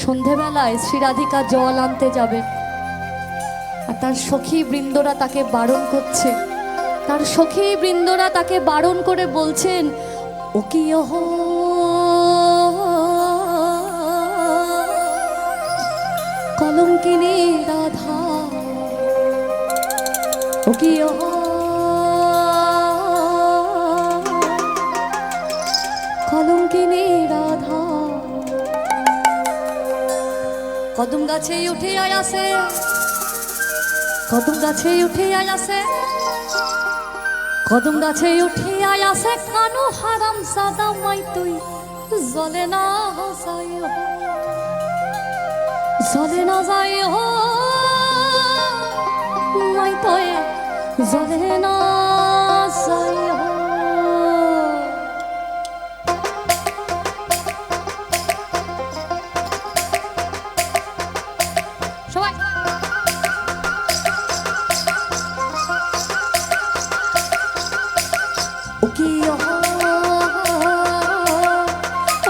সন্ধেবেলায় শ্রী রাধিকা জল আনতে যাবেন, আর তার সখী বৃন্দরা তাকে বারণ করছে। তার সখী বৃন্দরা তাকে বারণ করে বলছেন, ও কি কলঙ্কিনী রাধা, ও কি কলঙ্কিনী রাধা। কদম গাছে উঠে আসে, কদম গাছে উঠে আসে, কদম গাছে উঠে আসে, কানো হারাম সাদা মাই তুই জলে না যাই, জলে না যাই মাই তুই জলে না যাই। সবাই ও কি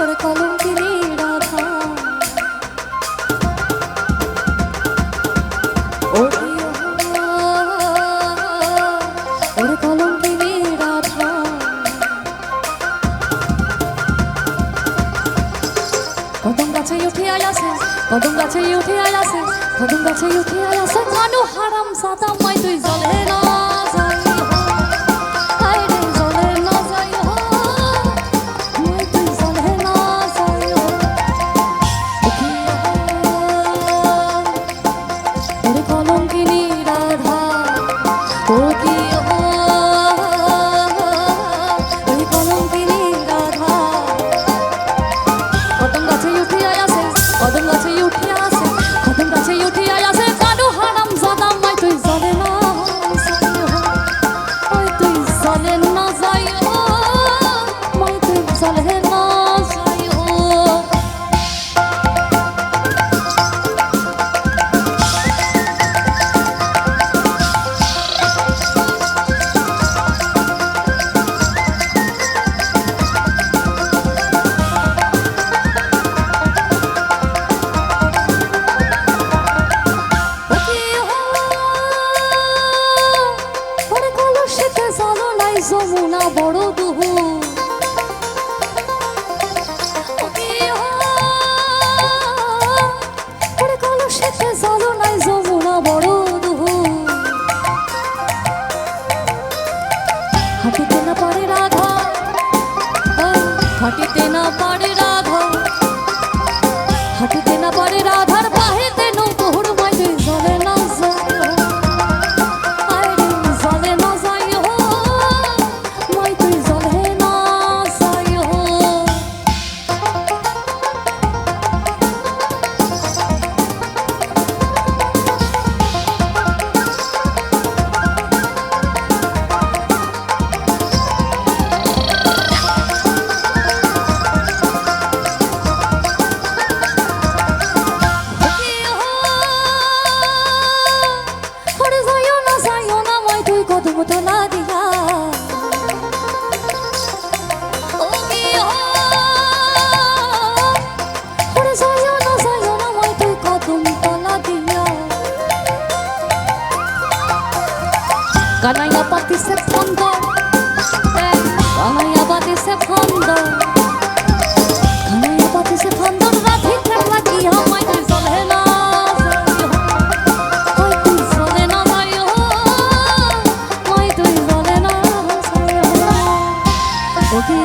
ওরে কলঙ্কিনী রাধা, ও কি ওরে কলঙ্কিনী রাধা। কদম গাছে উঠে আসে, কদম গাছে উঠে আসে, কদম গাছে উঠে আসে, কানো হারাম সাদা মাই তুই জলে না যাই, হায় রে জলে না যাই, মাই তুই জলে না যাই। ও কি ওরে কলঙ্কিনী রাধা, ও কি ওরে কলঙ্কিনী রাধা। কদম গাছে উঠে আসে, কদম গাছে উঠে আসে, কদম গাছে উঠে আসে, কানো হারাম জাদা মাই তুই জলে না যাই, ওই তুই জলে না যাই, মাই তুই জলে না যাই। যমুনা বড় দুহু, ওরে কলসিতে জল নাই, যমুনা বড় দুহু। হাঁটিতে না পারে রাধা, হাঁটিতে না পারে রাধা, হাঁটিতে না পারে রাধার বাহিতে নৌকোর মাই তুই জলে না যাই, তোলা দিয়া, ওরে যাইও না মই তুই কদম তলা দিয়া। কানাইয়া পাতিছে ফন্দ, কানাইয়া পাতিছে ফন্দ, কানাইয়া পাতিছে ফন্দ, রাধিকা লাগিয়া মাই তুই জলে না যাই, ওই তুই জলে না যাই, ওই তুই জলে না যাই। ও কি